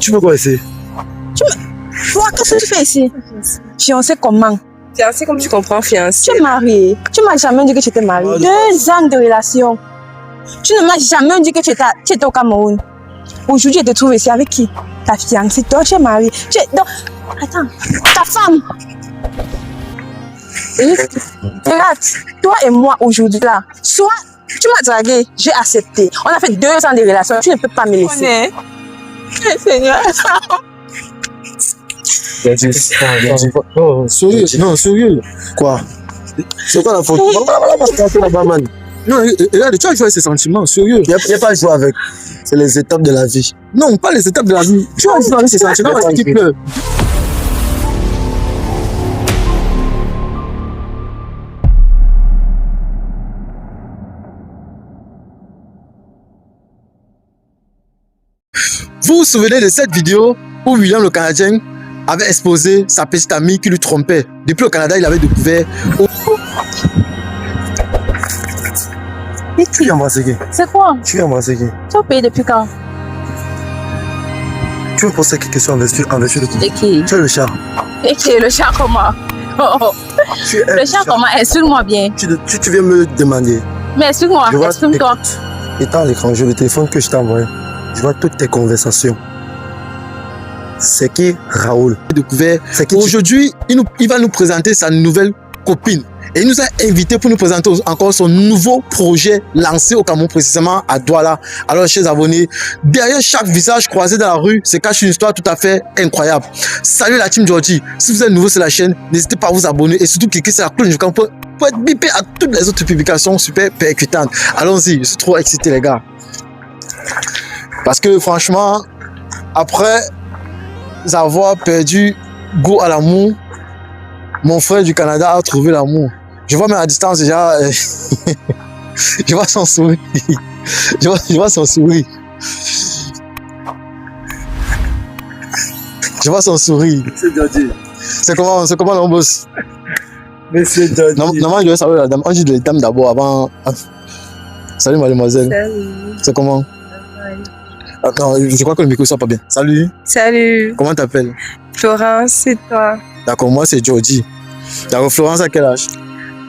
Tu veux quoi ici? Toi, qu'est-ce que tu fais ici? Fiancé comment? Fiancé comme tu comprends, fiancé. Tu es marié. Tu m'as jamais dit que tu étais marié. 2 ans de relation. Tu ne m'as jamais dit que tu étais au Cameroun. Aujourd'hui, je te trouve ici avec qui? Ta fiancée. Toi, tu es marié. Donc, attends, ta femme. Regarde, toi et moi aujourd'hui là, soit tu m'as dragué, j'ai accepté. On a fait 2 ans de relation, tu ne peux pas me laisser. Seigneur. Oh, sérieux? Non, sérieux. Quoi? C'est quoi la faute? Non, regarde, tu as joué ses sentiments, sérieux. Il n'y a pas à jouer avec. C'est les étapes de la vie. Non, pas les étapes de la vie. Tu as joué avec ses sentiments, qui pleure. Vous vous souvenez de cette vidéo où William le Canadien avait exposé sa petite amie qui lui trompait. Depuis le Canada, il avait découvert... Tu viens embrasser qui? C'est quoi? Tu viens embrasser qui? Tu as payé depuis quand? Tu me poses quelques questions en vertu de qui? De qui? Tu es le chat. Et qui est le chat comment? Oh. Le chat comment? Explique-moi bien. Tu viens me demander. Mais explique-moi, explique-toi. Étant l'écran, le téléphone que je t'ai envoyé, je vois toutes tes conversations. C'est qui Raoul? Aujourd'hui, il va nous présenter sa nouvelle copine. Et il nous a invités pour nous présenter encore son nouveau projet lancé au Cameroun, précisément à Douala. Alors, chers abonnés, derrière chaque visage croisé dans la rue se cache une histoire tout à fait incroyable. Salut la team Georgie. Si vous êtes nouveau sur la chaîne, n'hésitez pas à vous abonner et surtout cliquer sur la cloche du camp pour être bipé à toutes les autres publications super percutantes. Allons-y, je suis trop excité, les gars. Parce que franchement, après avoir perdu goût à l'amour, mon frère du Canada a trouvé l'amour. Je vois même à distance déjà, je vois son sourire. Je vois son sourire. Je vois son sourire. C'est comment l'on bosse? Monsieur Georgie. Normalement, je vais saluer la dame. On dit les dames d'abord avant. Salut mademoiselle. Salut. C'est comment? Attends, je crois que le micro ne sort pas bien. Salut. Salut. Comment t'appelles? Florence, c'est toi. D'accord, moi c'est Georgie. D'accord, Florence a quel âge?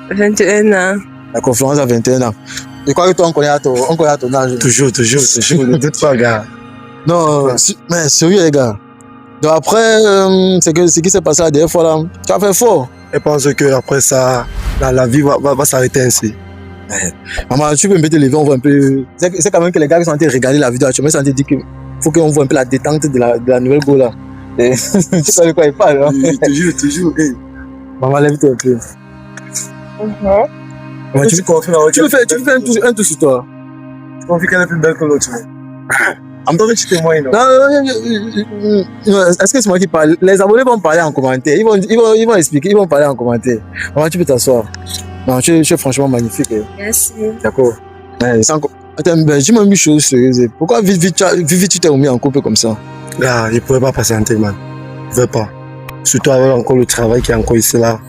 21 ans. D'accord, Florence a 21 ans. Je crois que toi on connaît à ton âge. Toujours, ne doute pas, gars. Non, mais sérieux les gars. Donc après, ce qui s'est passé la dernière fois là, tu as fait fort. Je pense que après ça, la vie va s'arrêter ainsi. Maman, tu peux me mettre les lever, on voit un peu. C'est quand même que les gars qui sont en train de regarder la vidéo, tu me sens dire qu'il faut qu'on voit un peu la détente de la nouvelle go là. Tu sais de quoi il parle, hein? Oui, toujours. Hey. Maman, lève-toi un peu. Maman, tu peux faire un tour sur toi. Tu confies qu'elle est plus belle que l'autre. En même temps, tu témoignes, non? Non, est-ce que c'est moi qui parle? Les abonnés vont parler en commentaire. Ils vont expliquer, ils vont parler en commentaire. Maman, tu peux t'asseoir. Non, tu es franchement magnifique. Merci. D'accord. Attends, dis-moi une chose sérieuse. Pourquoi vite tu t'es remis en couple comme ça? Là, je ne pourrais pas patienter, man. Je ne veux pas. Surtout avec encore le travail qui est encore ici là.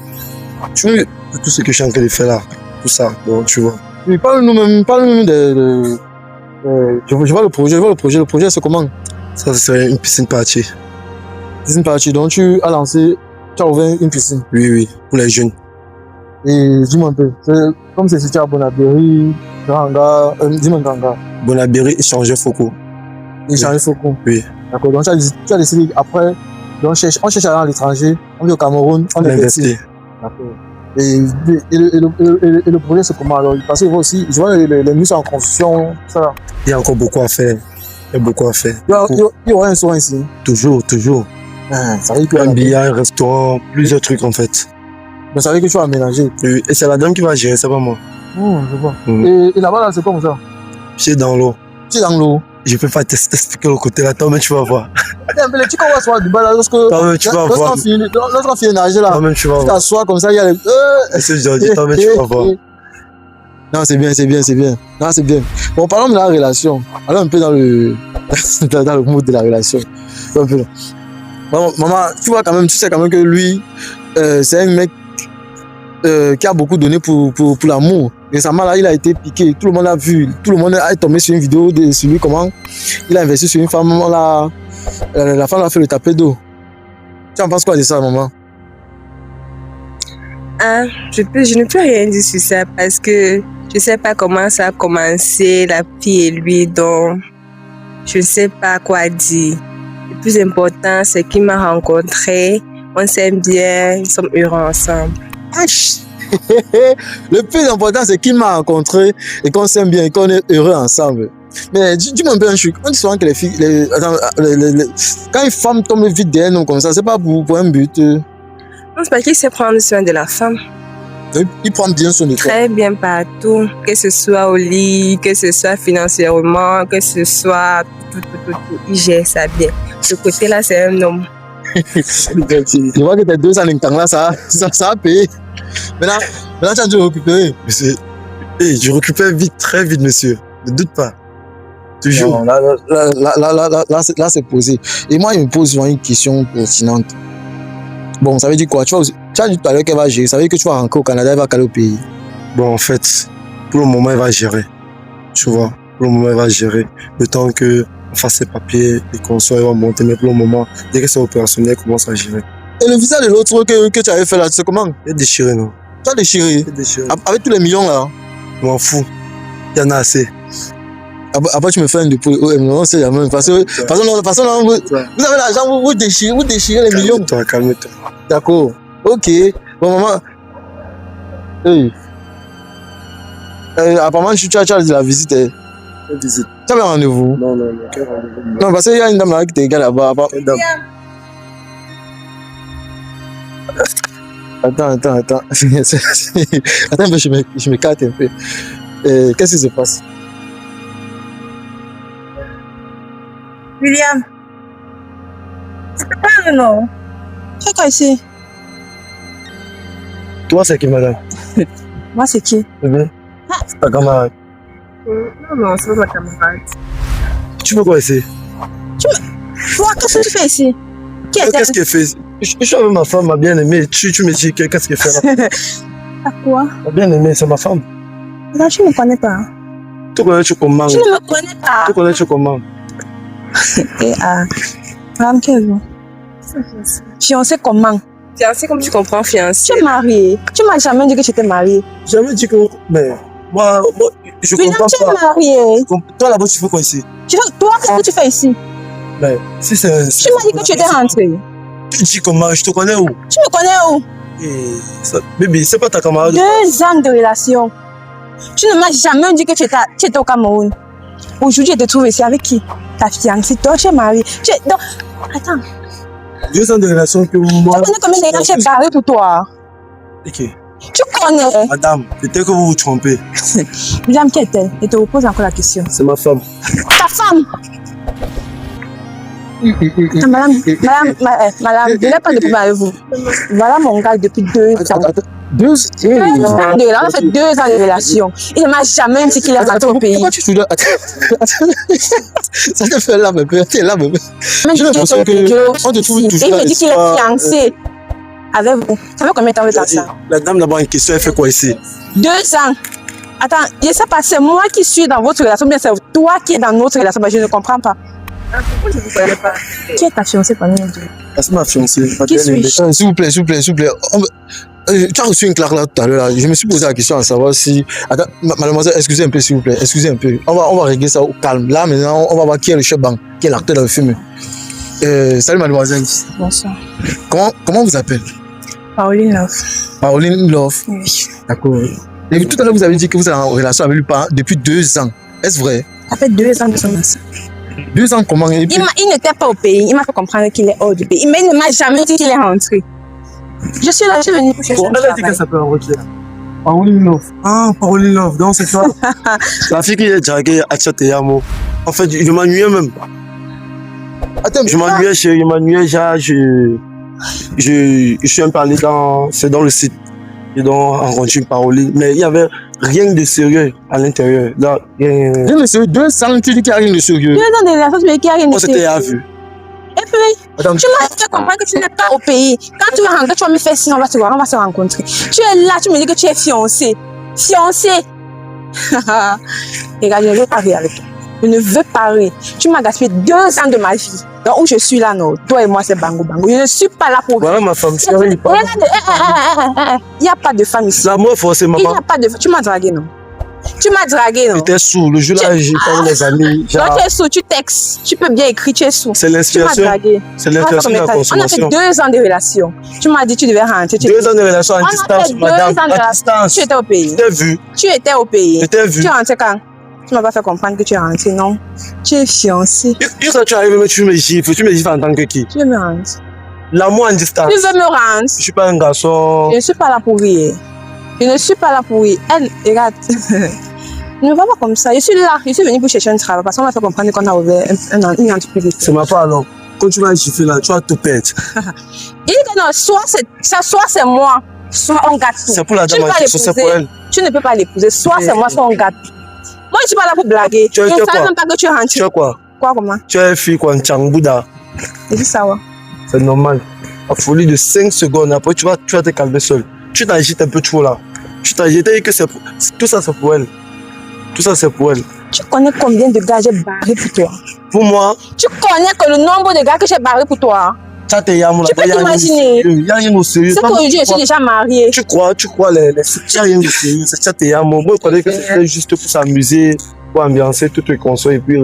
Tu vois, tout ce que je suis en train de faire là. Tout ça, donc tu vois. Oui, parle-nous même de je vois le projet. Le projet, c'est comment? Ça, c'est une piscine partie. Piscine partie, donc tu as ouvert une piscine. Oui, pour les jeunes. Et dis-moi un peu, comme c'est situé à Bonabéry, Granga, dis-moi Granga. Bonabéry, échanger Foucault. Échanger Foucault. Oui. D'accord, donc tu as décidé après, on cherche à l'étranger, on vit au Cameroun, on investit. D'accord. Et le projet, c'est comment alors? Parce que je vois les muscles en construction, ça. Il y a encore beaucoup à faire. Il y aura un soin ici. Toujours. Ça veut dire un billard, un restaurant, plusieurs trucs en fait. Mais ça veut dire que tu vas aménager. Oui, et c'est la dame qui va gérer, c'est pas moi. Je vois. Et là-bas, là, c'est comme ça? C'est dans l'eau. C'est dans l'eau. Je peux pas t'expliquer le côté là, toi, mais tu vas voir. Les trucs qu'on va s'asseoir du bas là, lorsqu'on finit nager là, tu vas voir. Tu t'assois comme ça, il y a les... C'est Georgie, toi, mais tu vas voir. Non, c'est bien. Non, c'est bien. Bon, parlons de la relation. Allons un peu dans le mood de la relation. Un peu. Maman, tu sais quand même que lui, c'est un mec qui a beaucoup donné pour l'amour. Récemment, là, il a été piqué. Tout le monde a vu. Tout le monde est tombé sur une vidéo de sur lui, comment il a investi sur une femme. Là, la femme a fait le tapé d'eau. Tu en penses quoi de ça, maman? Ah, je ne peux rien dire sur ça parce que je sais pas comment ça a commencé, la fille et lui, donc je ne sais pas quoi dire. Le plus important, c'est qu'il m'a rencontré, on s'aime bien, nous sommes heureux ensemble. Le plus important, c'est qu'il m'a rencontré et qu'on s'aime bien et qu'on est heureux ensemble. Mais dis-moi un peu un truc. On dit souvent que les filles, quand une femme tombe vite derrière nous comme ça, c'est pas pour un but. Non, c'est parce qu'il sait prendre soin de la femme. Il prend bien soin de toi. Très bien partout, que ce soit au lit, que ce soit financièrement, que ce soit tout. Il gère ça bien. Ce côté-là, c'est un homme. Je vois que tes 2 ans d'internet là, ça a payé. Maintenant, tu as dû récupérer. Monsieur, je récupère vite, très vite, monsieur. Ne doute pas. Toujours. Non, là, c'est posé. Et moi, il me pose souvent une question pertinente. Bon, ça veut dire quoi? Tu as dit tout à l'heure qu'elle va gérer. Ça veut dire que tu vas rentrer au Canada, elle va caler au pays. Bon, en fait, pour le moment, elle va gérer. Tu vois, pour le moment, elle va gérer. Le temps qu'on fasse ses papiers, les consoles, elle va monter. Mais pour le moment, dès que c'est opérationnel, elle commence à gérer. Et le visa de l'autre que tu avais fait là, tu sais comment? Il est déchiré, non? Tu as déchiré. Il est déchiré. Avec tous les millions là. Je m'en fous. Il y en a assez. Après, tu me fais un dépôt. Non, c'est la même. Parce que vous avez l'argent, vous déchirez les millions. Calme-toi. D'accord. Ok. Bon, maman. Hey. Apparemment, tu as de la visite. Visite. Tu as un rendez-vous? Non. Quel rendez-vous? Non, parce qu'il y a une dame là qui t'égale là-bas. Quelle dame? Attends. Attends, je me carte un peu. Qu'est-ce qui se passe? William. C'est pas non. C'est quoi ici? Toi, c'est qui, madame? Moi, c'est qui? C'est ta camarade. Non, c'est pas ma camarade. Tu veux quoi ici? Toi, qu'est-ce que tu fais ici? Qui est Qu'est-ce qu'elle fait? Je suis avec ma femme, ma bien-aimée. Tu me dis qu'est-ce qu'elle fait là? À quoi? Ma bien-aimée, c'est ma femme. Non, tu ne me connais pas. Tu connais-tu comment? Tu ne me connais pas. Tu connais-tu comment? Et Madame, qu'est-ce que fiancé comment? Fiancé comme tu comprends, fiancé. Tu es mariée. Tu m'as jamais dit que tu étais mariée. Jamais dit que. Mais moi je William, comprends tu es pas. mariée. Toi là-bas, tu fais quoi ici? Toi, qu'est-ce que tu fais ici? Mais si c'est. Tu m'as dit que tu étais rentrée. Tu dis comment? Je te connais où? Tu me connais où? Baby, c'est pas ta camarade. 2 ans de relation. Tu ne m'as jamais dit que tu étais au Cameroun. Aujourd'hui, je te trouve ici avec qui? Ta fiancée, toi, tu es mariée. Donc, attends. 2 ans de relation que moi. Tu connais combien de gens j'ai barré pour toi? Ok. Tu connais? Madame, peut-être que vous vous trompez. William, qui est-elle? Je te repose encore la question. C'est ma femme. Ta femme? Madame, je n'ai pas de problème avec vous. Voilà mon gars depuis 2 ans. 2 ans? On a fait 2 ans de relation. Il ne m'a jamais dit qu'il est rentré au pays. Pourquoi tu soudain? Ça te fait là, mais tu es là, mais. J'ai l'impression que on te trouve toujours. Il me dit qu'il est fiancé avec vous. Ça fait combien de temps vous êtes ça? La dame d'abord en question, elle fait quoi ici? 2 ans. Attends, je ne sais pas, c'est moi qui suis dans votre relation, bien c'est toi qui es dans notre relation, mais je ne comprends pas. Pourquoi je ne vous connais pas? Qui est ta fiancée pendant nous deux? C'est ma fiancée. Qui suis-je? S'il vous plaît. Tu as reçu une claque là tout à l'heure. Je me suis posé la question à savoir si. Attends, mademoiselle, excusez un peu, s'il vous plaît. Excusez un peu. On va régler ça au calme. Là, maintenant, on va voir qui est le chef banc, qui est l'acteur dans le film. Salut, mademoiselle. Bonsoir. Comment vous appelez? Pauline Love. Pauline Love. Oui. D'accord. Et tout à l'heure, vous avez dit que vous êtes en relation avec lui depuis 2 ans. Est-ce vrai? Ça fait 2 ans que nous sommes ensemble. 2 ans, comment? Il n'était pas au pays. Il m'a fait comprendre qu'il est hors du pays. Mais il ne m'a jamais dit qu'il est rentré. Je suis là, je suis venue pour chercher un Elle a dit qu'elle travail. s'appelle Roger. Pauline Love. Ah, Pauline Love. Donc c'est toi. La fille qui est draguée à Tchateyamo. En fait, je m'ennuyais même. Attends, Je m'ennuyais, je suis un peu allé c'est dans le site. Et donc, rencontré une Pauline. Mais il n'y avait rien de sérieux à l'intérieur. Là, rien. Rien de sérieux, 2 ans, tu dis qu'il n'y a rien de sérieux. 2 ans de relation, mais qu'il n'y a rien de On s'était sérieux. à vue. Et puis, Attends, tu m'as fait comprendre que tu n'es pas au pays. Quand tu vas rentrer, tu vas me faire signe, on va se rencontrer. Tu es là, tu me dis que tu es fiancé. Fiancé. Regarde, je ne veux pas rire avec toi. Je ne veux pas rire. Tu m'as gaspillé 2 ans de ma vie. Donc, où je suis là, non. Toi et moi, c'est bango bango. Je ne suis pas là pour... Voilà ma femme. Il n'y a pas de femme ici. L'amour, forcément. Il n'y a pas de... Tu m'as dragué, non? Tu m'as dragué, non? J'étais sourd. Le jour-là, j'ai pas les amis. Donc, tu es sourd, tu textes. Tu peux bien écrire, tu es sourd. C'est Tu m'as l'inspiration. dragué. C'est l'inspiration de la On a fait consommation. 2 ans de relation. Tu m'as dit que tu devais rentrer. 2 ans de relation On à a distance, fait 2 madame. ans de À relation. distance. Tu étais au pays. Je t'ai vu. Tu étais au pays. Je t'ai vu. Tu es rentré quand? Tu m'as pas fait comprendre que tu es rentré, non? Tu es fiancé. Quand tu arrives, tu me gifles. Tu me gifles en tant que qui? Tu veux me rendre? L'amour en distance. Tu veux me rendre? Je suis pas un garçon. Je ne suis pas là pour rire. Je ne suis pas là pour rire. Elle, regarde. Ne va pas comme ça. Je suis là. Je suis venue pour chercher un travail parce qu'on m'a fait comprendre qu'on a ouvert une entreprise. C'est ma part alors. Quand tu vas gifler là, tu vas tout perdre. Il dit que non, soit c'est moi, soit on gâte tout. C'est pour la Tu dame ne peux en pas question, c'est pour elle. Tu ne peux pas l'épouser. Soit c'est moi, soit on gâte. Moi, je ne suis pas là pour blaguer. Tu Je es ne savais quoi? même pas que tu es rentré. Tu es quoi? Quoi, comment? Tu es une fille quoi, un Tchangouda. Je dis ça, ouais. C'est normal. À folie de 5 secondes, après tu vas te calmer seul. Tu t'agites un peu trop là. Tu t'agites et que tout ça c'est pour elle. Tout ça c'est pour elle. Tu connais combien de gars j'ai barré pour toi? Pour moi, Tu connais que le nombre de gars que j'ai barré pour toi? ça te yam là. Tu peux t'imaginer. Il n'y a rien de sérieux. C'est qu'aujourd'hui, je suis déjà mariée. Tu crois les il n'y a rien de sérieux. C'est ça te yam. Moi, je croyais que c'était juste pour s'amuser, pour ambiancer tout le console et puis. Et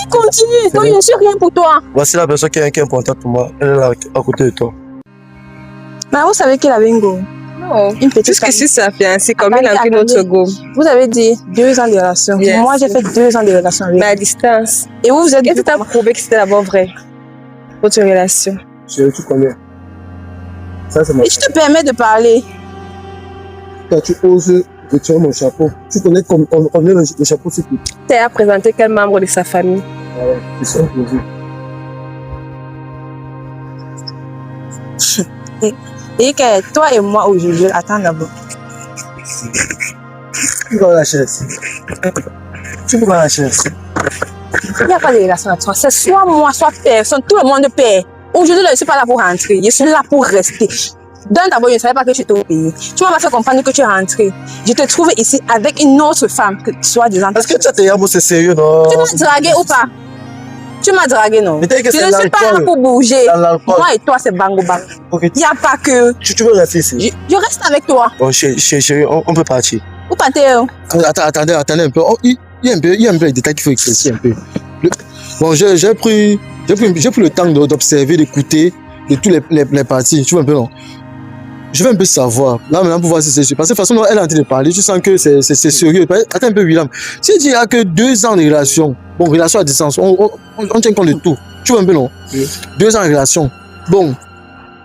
continue, donc je ne suis rien pour toi. Voici la personne qui est importante pour moi. Elle est là à côté de toi. Mais vous savez qu'il avait une go. Non. Une petite Puisque je suis sa fiancée, comme il a pris Attendez. notre go. Vous avez dit 2 ans de relation. Yes. Moi, j'ai fait 2 ans de relation avec Mais à distance. Et vous êtes... Qu'est-ce que tu as prouvé que c'était d'abord vrai? Votre relation. Tu connais. Ça, c'est ma Et tu te permets de parler. Quand tu oses retirer mon chapeau, tu connais combien le chapeau c'est coûte. Tu as présenté quel membre de sa famille? Ils sont posés. Et que toi et moi, aujourd'hui, attends d'abord. Tu vas à la chaise. Tu vas à la chaise. Il n'y a pas de relation à toi. C'est soit moi, soit personne. Tout le monde paie. Aujourd'hui, je ne suis pas là pour rentrer. Je suis là pour rester. Donc d'abord, je ne savais pas que tu étais au pays. Tu m'as pas fait comprendre que tu es rentré. Je te trouve ici avec une autre femme, soi-disant. Est-ce que tu as tes c'est sérieux, non? Tu m'as dragué ou pas? Tu m'as dragué, non? Mais t'as dit que Je c'est ne suis pas là l'alcool. pour bouger. Dans l'alcool. Moi et toi, c'est bango bango. Ok, Il n'y a pas que... tu veux rester ici? Je reste avec toi. Bon, chérie, on peut partir. Où partez? Attendez un peu. Oh, il y a un peu de détails qu'il faut éclaircir un peu. Bon, j'ai pris le temps d'observer, d'écouter de tous les parties. Tu vois un peu, non? Je veux un peu savoir. Là, maintenant, pour voir si c'est sûr. Parce que de toute façon, elle est en train de parler. Tu sens que c'est sérieux. Attends un peu, William. Si il n'y a que 2 ans de relation, bon, relation à distance, on tient compte de tout. Tu vois un peu, non? Oui. 2 ans de relation. Bon.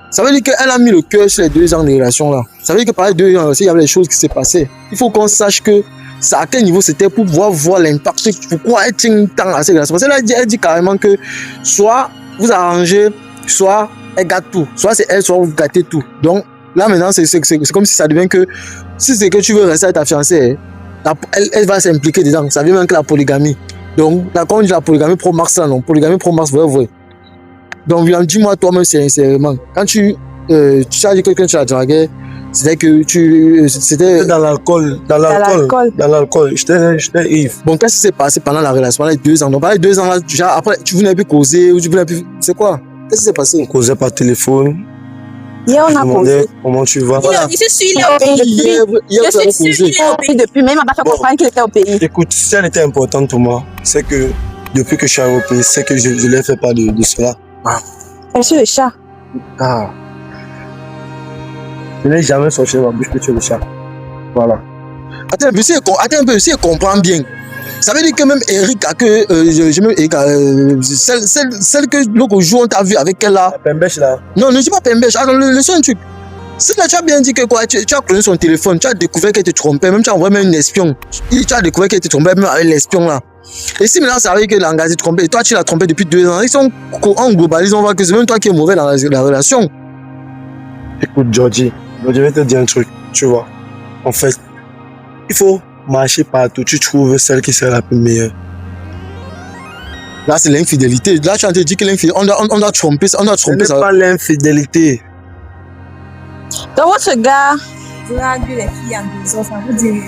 Ça veut dire qu'elle a mis le cœur sur les 2 ans de relation là. Ça veut dire que par les 2 ans aussi, il y avait des choses qui s'est passées. Il faut qu'on sache que ça, à quel niveau c'était pour pouvoir voir l'impact. Pourquoi elle tient tant à ces relations. Parce qu'elle dit carrément que soit vous arrangez, soit elle gâte tout. Soit c'est elle, soit vous gâtez tout. Donc là maintenant, c'est comme si ça devient que si c'est que tu veux rester avec ta fiancée, elle va s'impliquer dedans. Ça devient même que la polygamie. Donc là, quand on dit la polygamie pro max là, non, polygamie pro max, vrai. Donc, William, dis-moi toi-même sincèrement, quand tu as dit que quelqu'un tu as dragué, c'était que c'était Dans l'alcool. J'étais ivre. bon, qu'est-ce qui s'est passé pendant la relation, pendant les 2 ans? Donc, pendant les 2 ans là, déjà, après, tu voulais plus causer, ou tu voulais plus, c'est quoi? Qu'est-ce qui s'est passé? On causait par téléphone. Hier, on Je a causé. demandais comment tu vas. Voilà. Je suis sûre, il est au pays depuis. Hier, Je vous avez suis sûre, causé. il est au pays depuis. Mais il m'a pas fait Bon. comprendre qu'il était au pays. Écoute, si elle était importante pour moi, c'est que depuis que je suis arrivé au pays, c'est que je ne l'ai fait pas de cela. Je suis le chat. Ah. Je n'ai jamais sorti de ma bouche que tu es le chat. Voilà. Attends un peu, si elle comprend bien. Ça veut dire que même Eric a que, celle que l'autre jour on t'a vu avec elle là. La pembèche là. Non, ne dis pas Pembèche. Attends, le seul truc. C'est là, tu as bien dit que quoi, tu as cloné son téléphone, tu as découvert qu'elle te trompait, même tu as envoyé même une espion. Tu as découvert qu'elle te trompait même avec l'espion là. Et si maintenant ça arrive que l'engagé te trompait, et toi tu l'as trompé depuis 2 ans, ils sont en globalise, on voit que c'est même toi qui es mauvais dans la relation. Écoute, Georgie, je vais te dire un truc, tu vois. En fait, il faut marcher partout, tu trouves celle qui sera la plus meilleure. Là, c'est l'infidélité. Là, tu as dit que l'infidélité, on doit tromper, Ce n'est ça. pas l'infidélité. Donc, votre gars, drague les filles en disant, ça veut dire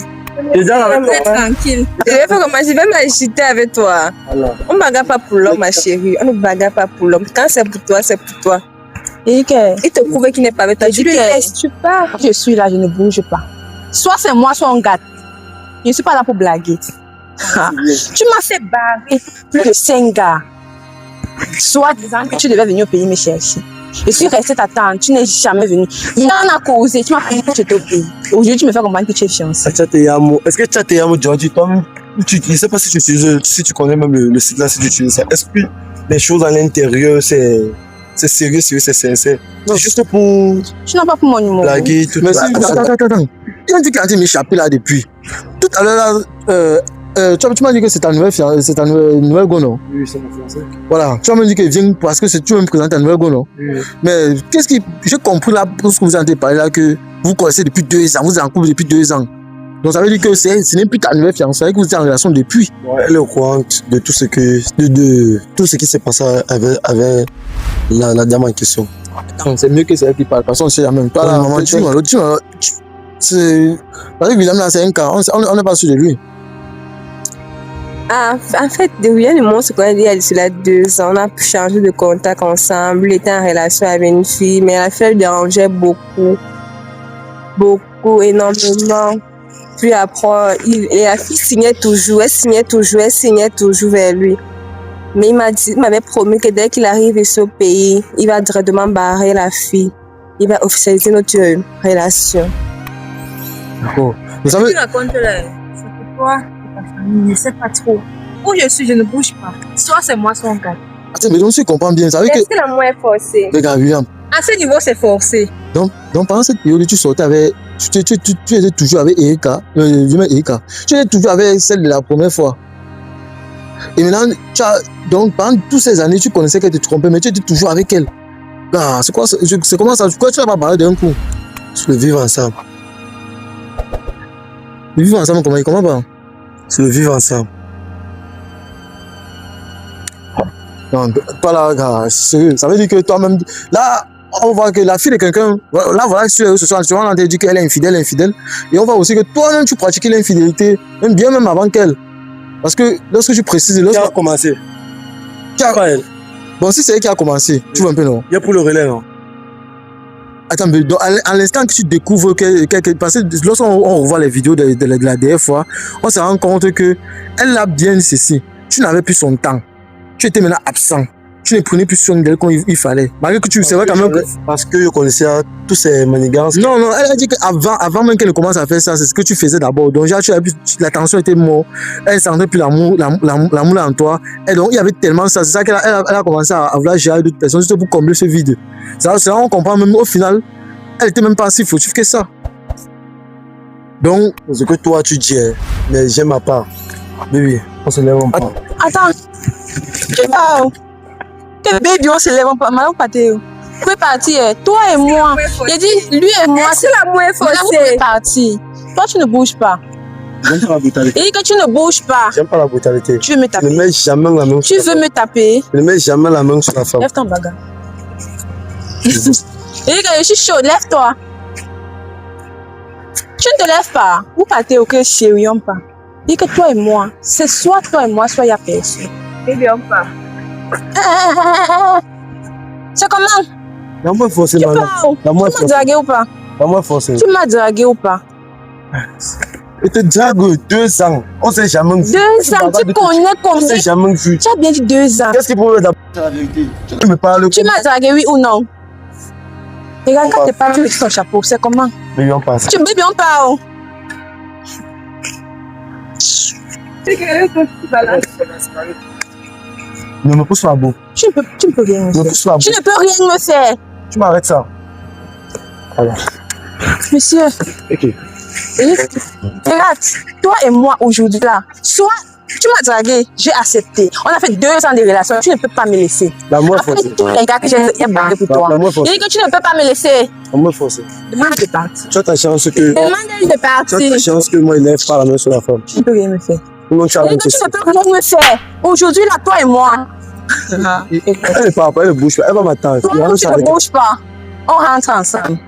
Tranquille. Je vais faire comment? Je vais m'agiter avec toi. Alors, On ne bagarre pas pour l'homme, ma chérie. On ne bagarre pas pour l'homme. Quand c'est pour toi, c'est pour toi. Et que Il te prouve qu'il n'est pas avec toi. Tu lui laisses, tu pars. je suis là, je ne bouge pas. Soit c'est moi, soit on gâte. Je ne suis pas là pour blaguer. Ah. Tu m'as fait barrer plus de 5 gars. Soit disant que tu devais venir au pays me chercher. Je suis restée t'attendre, tu n'es jamais venu. Il en a causé, tu m'as fait que tu étais au pays. Aujourd'hui, tu me fais comprendre que tu es fiancé. Est-ce que Chateyamo, Georgie, toi-même, je ne sais pas si tu connais même le site là, si tu utilises ça. Est-ce que les choses à l'intérieur, c'est sérieux, c'est sincère? C'est juste pour Tu n'as pas pour mon numéro. blaguer, tout ça. Attends. Il a dit qu'il a m'échapper là depuis. Tout à l'heure, tu m'as dit que c'est ta nouvelle fiancée, c'est ta nouvelle go, non? Oui, c'est mon fiancé. Voilà. Tu m'as dit qu'il vient parce que tu veux me présenter ta nouvelle go, non? Oui. Mais qu'est-ce qui. J'ai compris là, pour ce que vous avez parlé là, que vous connaissez depuis 2 ans, vous êtes en couple depuis 2 ans. Donc ça veut dire que ce n'est plus ta nouvelle fiancée, que vous êtes en relation depuis. Ouais, elle est au courant de tout ce que, tout ce qui s'est passé avec la dame en question. Attends, c'est mieux que c'est elle qui parle, parce qu'on sait la même. Toi, là, maman, c'est. Parce que William là, c'est un cas, on n'est pas sûr de lui. Ah, en fait, William et moi, on se connaît il y a cela 2 ans. On a changé de contact ensemble. Il était en relation avec une fille, mais la fille le dérangeait beaucoup, énormément. Puis après, et la fille signait toujours vers lui. Mais il m'avait promis que dès qu'il arrive ici au pays, il va directement barrer la fille. Il va officialiser notre relation. D'accord. Vous savez. Tu racontes là, c'est pour toi et ta famille, je ne sais pas trop. Où je suis, je ne bouge pas. Soit c'est moi, soit on gâte. Attends, mais donc si je comprends bien, ça veut dire que. Est-ce que l'amour est forcé? Regarde, William. À ce niveau, c'est forcé. Donc pendant cette période, tu sortais avec. Tu étais toujours avec Erika. Erika. Tu étais toujours avec celle de la première fois. Et maintenant, donc pendant toutes ces années, tu connaissais qu'elle te trompait, mais tu étais toujours avec elle. Ah, c'est quoi ça? C'est comment ça? Pourquoi tu n'as pas parlé d'un coup? C'est le vivre ensemble. Le vivre ensemble, comment pas? C'est le vivre ensemble. Non, pas là, gars. Sérieux. Ça veut dire que toi-même. Là, on voit que la fille de quelqu'un. Là, voilà, sur les réseaux sociaux, on a dit qu'elle est infidèle. Et on voit aussi que toi-même, tu pratiquais l'infidélité, même avant qu'elle. Parce que lorsque tu précises. Qui a commencé? Pas elle. Bon, si c'est elle qui a commencé, tu vois un peu, non? Il y a pour le relais, non? Attends, mais donc, à l'instant que tu découvres parce que lorsqu'on revoit les vidéos de la dernière fois, on se rend compte que elle a bien dit ceci. Tu n'avais plus son temps. Tu étais maintenant absent. Tu ne prenais plus soin d'elle comme il fallait. Malgré que c'est vrai quand même que. Parce que je connaissais tous ces manigances. Non, elle a dit qu'avant même qu'elle ne commence à faire ça, c'est ce que tu faisais d'abord. Donc, la tension était morte. Elle sentait plus l'amour en toi. Et donc, il y avait tellement ça. C'est ça qu'elle a commencé à vouloir gérer d'autres personnes juste pour combler ce vide. C'est là on comprend même au final, elle n'était même pas si fautive que ça. Donc, ce que toi tu dis, mais j'aime ma part. Baby, on se lève un peu. Attends. Que baby, on se lève pas. Malon pâté. Vous pouvez partir. Toi et moi. J'ai dit, lui et moi. Est-ce que l'amour est Vous pouvez forcé? partir. Toi, tu ne bouges pas. J'aime pas la brutalité. Il dit que tu ne bouges pas. J'aime pas la brutalité. Tu veux me Je ne taper. mets jamais la main sur Tu la femme. veux me taper. Je ne mets jamais la main sur la femme. Lève ton bagarre. Il dit que je suis chaude. Lève-toi. Tu ne te lèves pas. Vous partez au cœur chérie, on part. Il dit que toi et moi, c'est soit toi et moi, soit il y a personne. Baby, on part. C'est comment? L'amour est forcé, Tu madame. parles. L'amour est Tu m'as forcé. dragué ou pas? L'amour est forcé. Tu m'as dragué ou pas? Je te drague 2 ans. On s'est jamais vu. 2 ans, tu connais On combien? s'est jamais vu. Tu as bien dit 2 ans. Qu'est-ce qu'il faut d'abord? C'est la vérité. Tu me parles Tu comme m'as dragué, oui ou non? Regarde, quand tu parles, tu mets ton chapeau. C'est comment? mais on passe. Tu me dis bien, on parle. Ne me pousse pas à bout. Tu ne peux rien me Ne me faire. pousse pas à bout. Tu ne peux rien me faire. Tu m'arrêtes ça. Voilà. Monsieur, Ok. regarde, toi et moi aujourd'hui là, soit tu m'as dragué, j'ai accepté. On a fait 2 ans de relation, tu ne peux pas me laisser. L'amour est Après forcé. tous les gars que j'ai barré pour toi. L'amour est Il forcé. dit que tu ne peux pas me laisser. L'amour est forcé. Demande de partir. Tu as ta chance que. Demande de Tu as partir. ta chance que moi, il lève pas la main sur la femme. Tu ne peux rien me faire. Non, tu as Il dit que tu ne peux rien me faire. Aujourd'hui là, toi et moi. Elle ne parle pas, elle ne bouge pas. Elle va m'attendre. Toi, Il va tu ne s'arrêter. bouges pas. On rentre ensemble.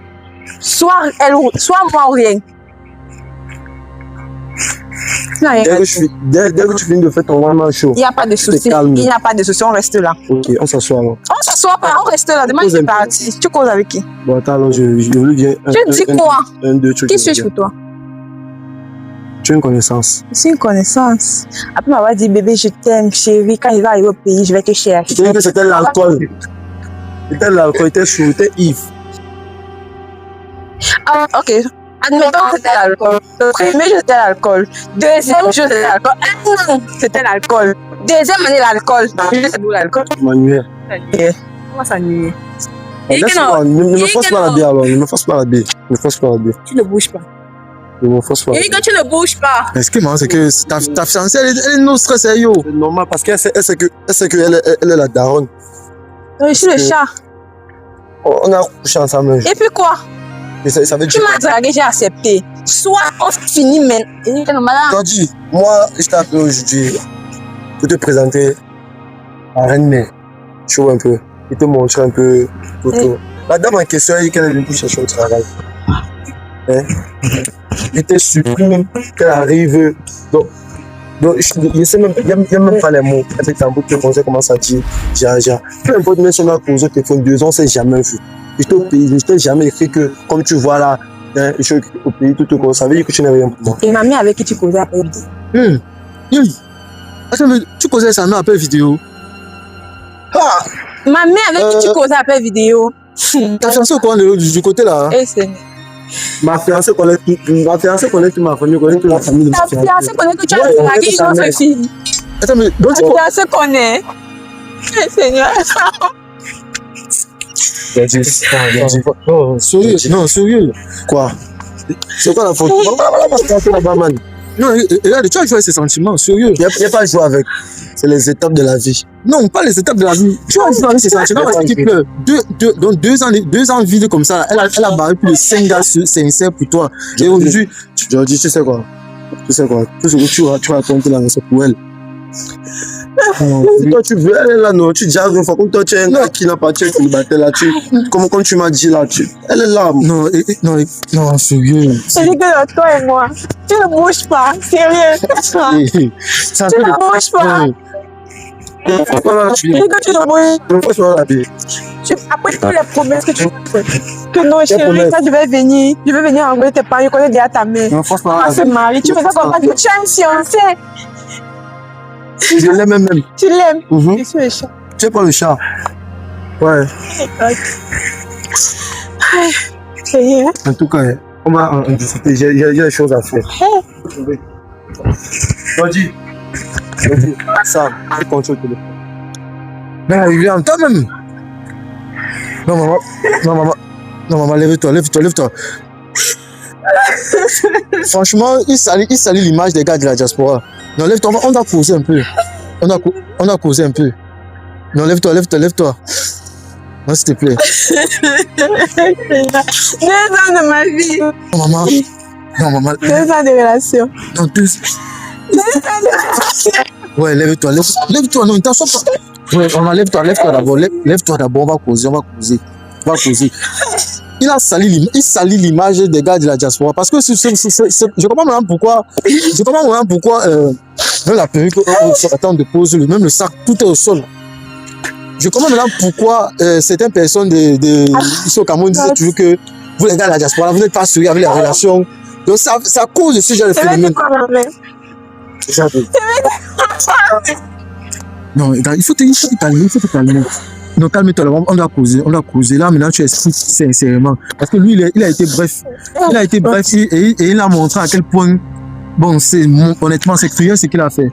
Soit elle, soit moi ou rien. Non, Dès que tu finis de faire ton one-man show, il n'y a pas de souci. calme. Il n'y a pas de souci, on reste là. ok, on s'assoit là. On s'assoit pas, on reste là. Demain, Pose tu es un peu. parti. Tu causes avec qui? Bon, attends, alors je veux bien. Tu dis quoi? Un, deux trucs. Qui suis-je pour toi? Tu as une connaissance. C'est une connaissance. Après m'avoir dit, bébé, je t'aime, chérie. Quand il va arriver au pays, je vais te chercher. Tu sais que c'était l'alcool. C'était l'alcool, était chaud, était Yves. Ah, ok. Admettons que c'était l'alcool. Le premier jour, c'était l'alcool. Deuxième jour, c'était l'alcool. Un an, c'était l'alcool. Deuxième année, l'alcool. C'est d'où l'alcool? Manuel. Comment ça nuit? Laisse-moi, ne me force pas la bière alors. Ne me force pas la bière. Ne me force pas la bière. Tu ne bouges pas. Ne me force pas. Il dit que tu ne bouges pas. Est-ce que moi, c'est que ta fiancée, elle est non stressée, yo. C'est normal parce qu'elle sait qu'elle est la daronne. Je suis le chat. On a couché ensemble. Et puis quoi? Et ça veut Tu dire. m'as dragué, j'ai accepté. Soit on finit maintenant. Il dit que non, madame. T'as dit, moi, je t'ai appelé aujourd'hui pour te présenter à Rennes. Tu vois un peu. Et te montrer un peu tout. La dame en question, elle dit qu'elle est venue pour chercher au travail. Hein? J'étais surpris même qu'elle arrive. Donc je sais même, il n'y a même pas les mots. Avec ta boucle, on sait comment ça dit. Peu importe, même si on a causé au téléphone 2 ans, on ne s'est jamais vu. J'étais au pays, je ne t'ai jamais écrit que, comme tu vois là, hein, je suis au pays, tout le monde, ça veut dire que tu n'es rien pour moi. Et mamie avec qui tu causais après vidéo. Oui. Attends, mais tu causais ça, non, après vidéo. Ah! Mamie avec qui tu causais après vidéo. Ta fiancée connaît du côté là. Eh, c'est. Ma fiancée connaît toute ma famille, connaît toute la famille de ma Ta fiancée. fiancée connaît que tu as Ouais, dragué c'est une sa autre mère. fille. Attends, mais donc tu Ta fiancée connaît. Eh, Seigneur. Non, sérieux. Non, sérieux. Quoi? C'est quoi la faute? Là-bas, man. Non, regarde, tu as joué ses sentiments, sérieux. Il n'y a pas à jouer avec. C'est les étapes de la vie. Non, pas les étapes de la vie. Tu as joué avec ses sentiments, qui pleure. Donc 2 ans vide comme ça, elle a barré plus de 5 gars sincères pour toi. Et aujourd'hui, tu sais quoi? Tout ce que tu racontes là, c'est pour elle. Toi tu veux, elle est là, non, tu dis, comme toi tu es un gars qui n'a pas tué le battait là, comme tu m'as dit là, elle est là. Non, sérieux. Je dis que toi et moi, tu ne bouges pas, sérieux. Ça Tu ne bouges pas. Je dis que tu ne bouges pas. Après toutes les promesses que tu fais, que non, chérie, ça, je vais venir enlever tes parents, je connais déjà ta mère. Non, franchement, On va se marier, tu fais ça comme ça, tu as une fiancée. je l'aime même. Tu l'aimes. Mhm. Je suis le chat. Tu es pas le chat? Ouais. Sérieux. En tout cas, on va en discuter. Il y a des choses à faire. Vas-y. Ça, je contrôle le téléphone. Mais il est en temps même. Non, maman, lève-toi. Franchement, il salit l'image des gars de la diaspora. Non, lève-toi, on a causé un peu. On a causé un peu. Non, lève-toi. Non, s'il te plaît. 2 ans de ma vie. Non, maman. 2 ans de relation. Non, 2 ans de relation. Ouais, lève-toi, non, t'assois pas. Ouais, maman, lève-toi d'abord, lève-toi d'abord, on va causer. Il salit l'image des gars de la diaspora parce que je comprends maintenant pourquoi même la perruque, attends de pose, même le sac, tout est au sol. Je comprends maintenant pourquoi certaines personnes ici au Cameroun disaient toujours que vous les gars de la diaspora, vous n'êtes pas sérieux avec les relations. Donc ça cause de ce genre de phénomène. Non, il faut te calmer. Non, calme-toi, on doit causer. Là, maintenant, tu expliques sincèrement. Parce que lui, il a été bref. Et il a montré à quel point, bon, honnêtement, c'est cruel ce qu'il a fait.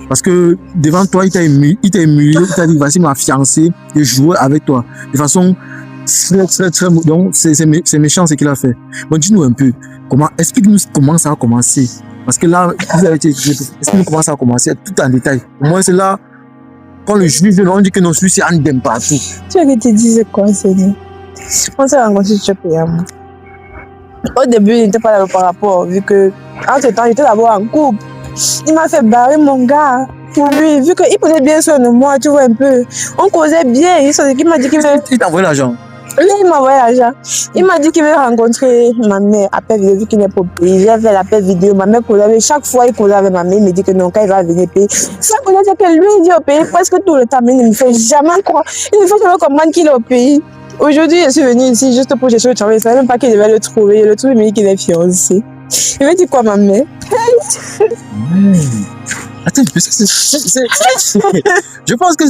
Parce que devant toi, il t'a humilié, il t'a dit, voici ma fiancée, et jouer avec toi. De façon très, donc, c'est méchant ce qu'il a fait. Bon, dis-nous un peu, explique-nous comment ça a commencé. Parce que là, explique-nous comment ça a commencé, tout en détail. Au moins, c'est là. Quand le juge, on dit que non, celui-ci c'est un dem partout. Tu veux que je te dise quoi, Seigneur? On s'est rencontrés sur Payam. Au début, il n'était pas là par rapport, vu que, entre temps, j'étais d'abord en couple. Il m'a fait barrer mon gars pour lui, vu qu'il posait bien sur moi, tu vois un peu. On causait bien, il m'a dit qu'il Il t'a envoyé l'argent. Là, il m'a envoyé l'argent. Il m'a dit qu'il veut rencontrer ma mère après vidéo, vu qu'il n'est pas au pays. J'ai fait l'appel vidéo. Ma mère collabore. Chaque fois, il collabore avec ma mère. Il me dit que non, quand il va venir payer. Ça veut dire que lui, il dit au pays presque tout le temps, mais il ne me fait jamais croire. Il me fait jamais comprendre qu'il est au pays. Aujourd'hui, je suis venue ici juste pour chercher le travail. Je ne savais même pas qu'il devait le trouver. Je le trouve, il me dit qu'il est fiancé. Il m'a dit quoi, ma mère? Attends, je pense que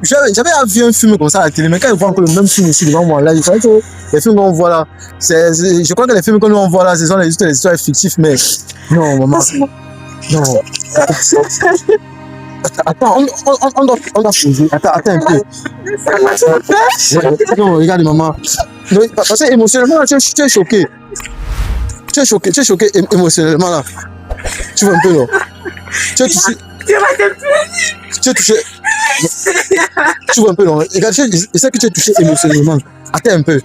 j'avais vu un film comme ça à la télé, mais quand je vois encore le même film ici devant moi, là, je crois que les films qu'on voit là, je crois que les films que nous on voit là, ce sont les histoires fictives, mais non, maman. Non. Attends, on doit poser. Attends un peu. Non, regarde, maman. Parce que émotionnellement, tu es choqué. Tu es choqué émotionnellement là. Tu vois un peu, non? Tu es touché. Tu es touché. Tu vois un peu, non? Regarde, je sais que tu es touché émotionnellement. Attends un peu.